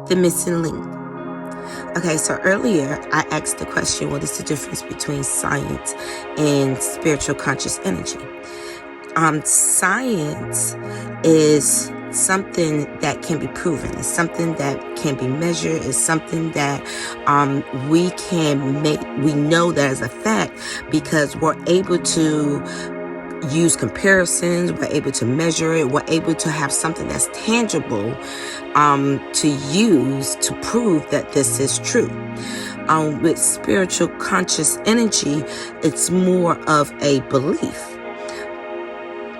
the missing link. Okay, so earlier I asked the question, what is the difference between science and spiritual conscious energy? Science is something that can be proven. It's something that can be measured. It's something that we know that as a fact because we're able to use comparisons, we're able to measure it, we're able to have something that's tangible to use to prove that this is true. With spiritual conscious energy, it's more of a belief.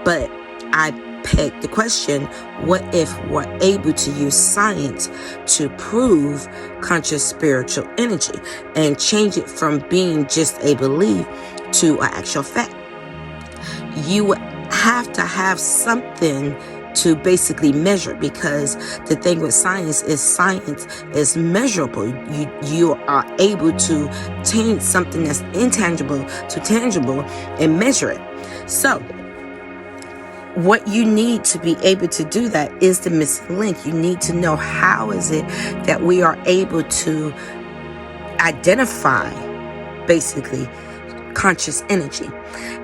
But I pegged the question, what if we're able to use science to prove conscious spiritual energy and change it from being just a belief to an actual fact? You would have to have something to basically measure, because the thing with science is measurable. You are able to change something that's intangible to tangible and measure it. So what you need to be able to do that is the missing link. You need to know, how is it that we are able to identify basically conscious energy?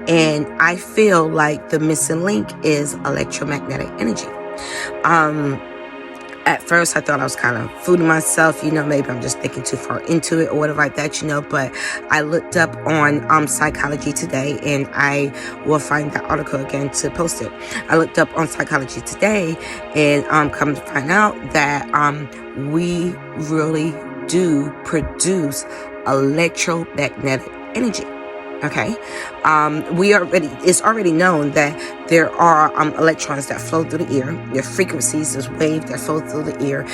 And I feel like the missing link is electromagnetic energy. At first I thought I was kind of fooling myself, maybe I'm just thinking too far into it or whatever like that, but I looked up on Psychology Today, and I will find that article again to post it. I looked up on Psychology Today, and come to find out that we really do produce electromagnetic energy. Okay, it's already known that there are electrons that flow through the ear. There are frequencies, there's waves that flow through the ear.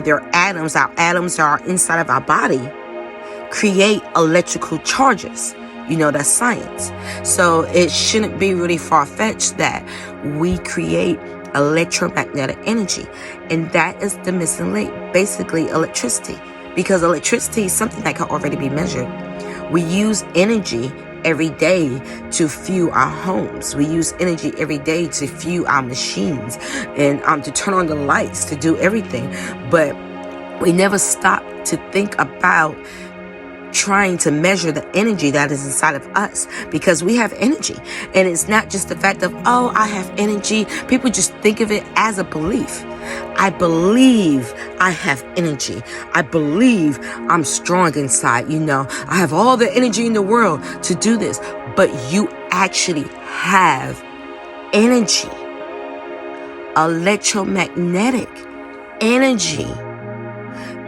There are atoms. Our atoms that are inside of our body create electrical charges. That's science. So it shouldn't be really far-fetched that we create electromagnetic energy. And that is the missing link, basically electricity. Because electricity is something that can already be measured. We use energy every day to fuel our homes. We use energy every day to fuel our machines and to turn on the lights, to do everything. But we never stop to think about trying to measure the energy that is inside of us, because we have energy. And it's not just the fact of, oh, I have energy. People just think of it as a belief. I believe I have energy. I believe I'm strong inside. I have all the energy in the world to do this. But you actually have energy, electromagnetic energy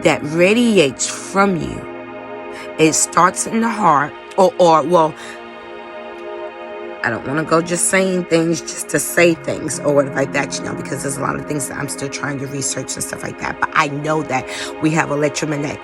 that radiates from you. It starts in the heart, or I don't want to go just saying things just to say things or whatever like that, because there's a lot of things that I'm still trying to research and stuff like that. But I know that we have electromagnetic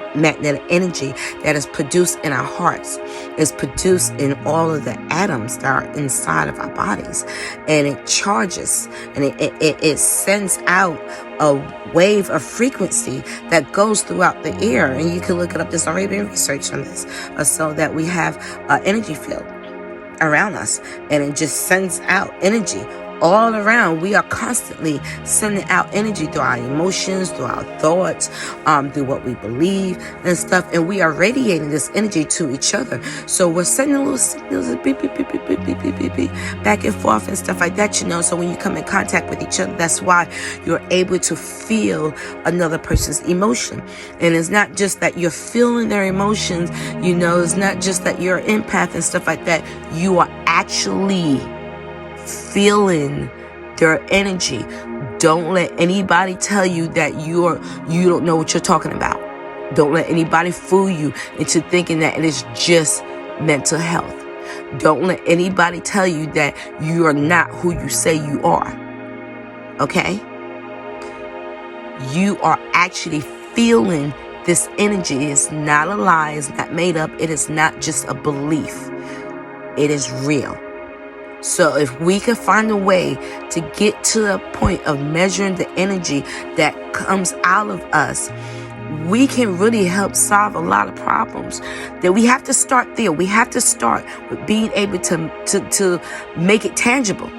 energy that is produced in our hearts. It's produced in all of the atoms that are inside of our bodies. And it charges, and it sends out a wave of frequency that goes throughout the air. And you can look it up. There's already been research on this. So that we have an energy field around us, and it just sends out energy all around. We are constantly sending out energy through our emotions, through our thoughts, through what we believe and stuff, and we are radiating this energy to each other. So we're sending little signals, beep, beep, beep, beep, beep, beep, beep, beep, beep, back and forth and stuff like that, So when you come in contact with each other, that's why you're able to feel another person's emotion. And it's not just that you're feeling their emotions, it's not just that you're an empath and stuff like that. You are actually feeling their energy. Don't let anybody tell you that you don't know what you're talking about. Don't let anybody fool you into thinking that it is just mental health. Don't let anybody tell you that you are not who you say you are. Okay? You are actually feeling this energy. It's not a lie. It's not made up. It is not just a belief. It is real. So if we can find a way to get to the point of measuring the energy that comes out of us, we can really help solve a lot of problems. That we have to start there. We have to start with being able to make it tangible.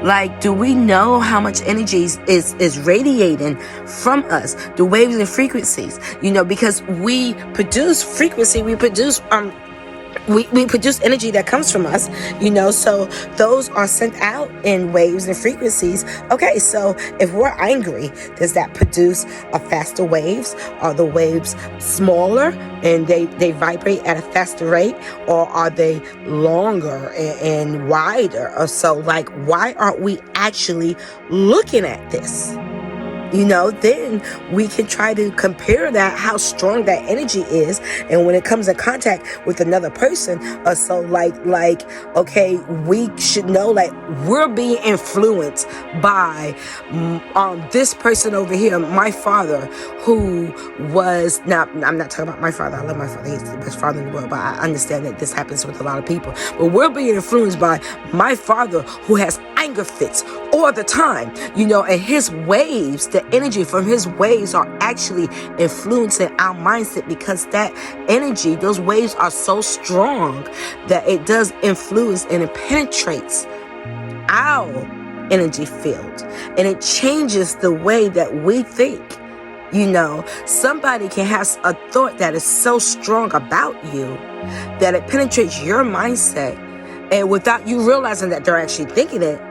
Like, do we know how much energy is radiating from us, the waves and frequencies? Because we produce frequency, we produce we produce energy that comes from us, so those are sent out in waves and frequencies. Okay, so if we're angry, does that produce a faster waves? Are the waves smaller and they vibrate at a faster rate, or are they longer and wider? Or so, like, why aren't we actually looking at this? Then we can try to compare that, how strong that energy is. And when it comes in contact with another person, so like, okay, we should know, like, we're being influenced by this person over here, my father, who was, now, I'm not talking about my father. I love my father. He's the best father in the world, but I understand that this happens with a lot of people. But we're being influenced by my father, who has anger fits all the time, and his waves, the energy from his waves are actually influencing our mindset, because that energy, those waves are so strong that it does influence and it penetrates our energy field, and it changes the way that we think. Somebody can have a thought that is so strong about you that it penetrates your mindset, and without you realizing that they're actually thinking it,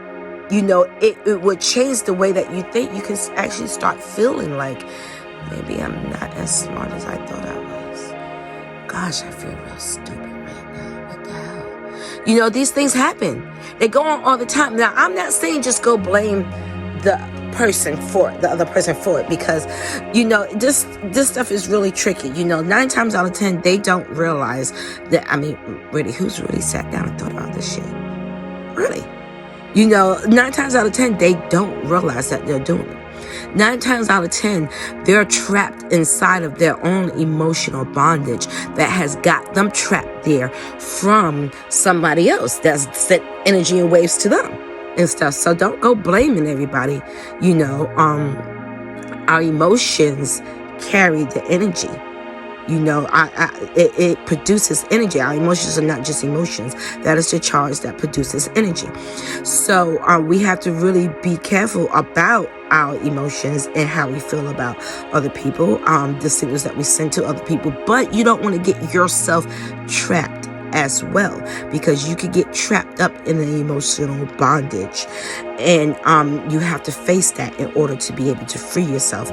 it would change the way that you think. You can actually start feeling like, maybe I'm not as smart as I thought I was. Gosh, I feel real stupid right now. What the hell? These things happen. They go on all the time. Now, I'm not saying just go blame the other person for it, because this stuff is really tricky. 9 times out of 10 they don't realize that. I mean, really, who's really sat down and thought about this shit? Really? 9 times out of 10 they don't realize that they're doing it. 9 times out of 10 they're trapped inside of their own emotional bondage that has got them trapped there from somebody else that's sent energy and waves to them and stuff. So don't go blaming everybody. Our emotions carry the energy. It produces energy. Our emotions are not just emotions. That is the charge that produces energy. So we have to really be careful about our emotions and how we feel about other people, the signals that we send to other people. But you don't want to get yourself trapped as well, because you could get trapped up in an emotional bondage, and you have to face that in order to be able to free yourself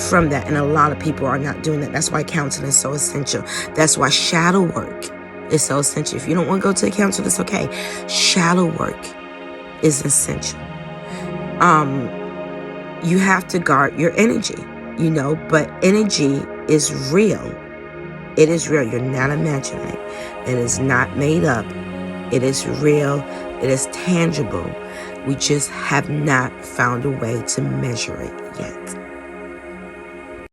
from that. And a lot of people are not doing that. That's why counseling is so essential. That's why shadow work is so essential. If you don't want to go to a counselor, it's okay. Shadow work is essential. You have to guard your energy, but energy is real. It is real. You're not imagining it. It is not made up. It is real. It is tangible. We just have not found a way to measure it yet.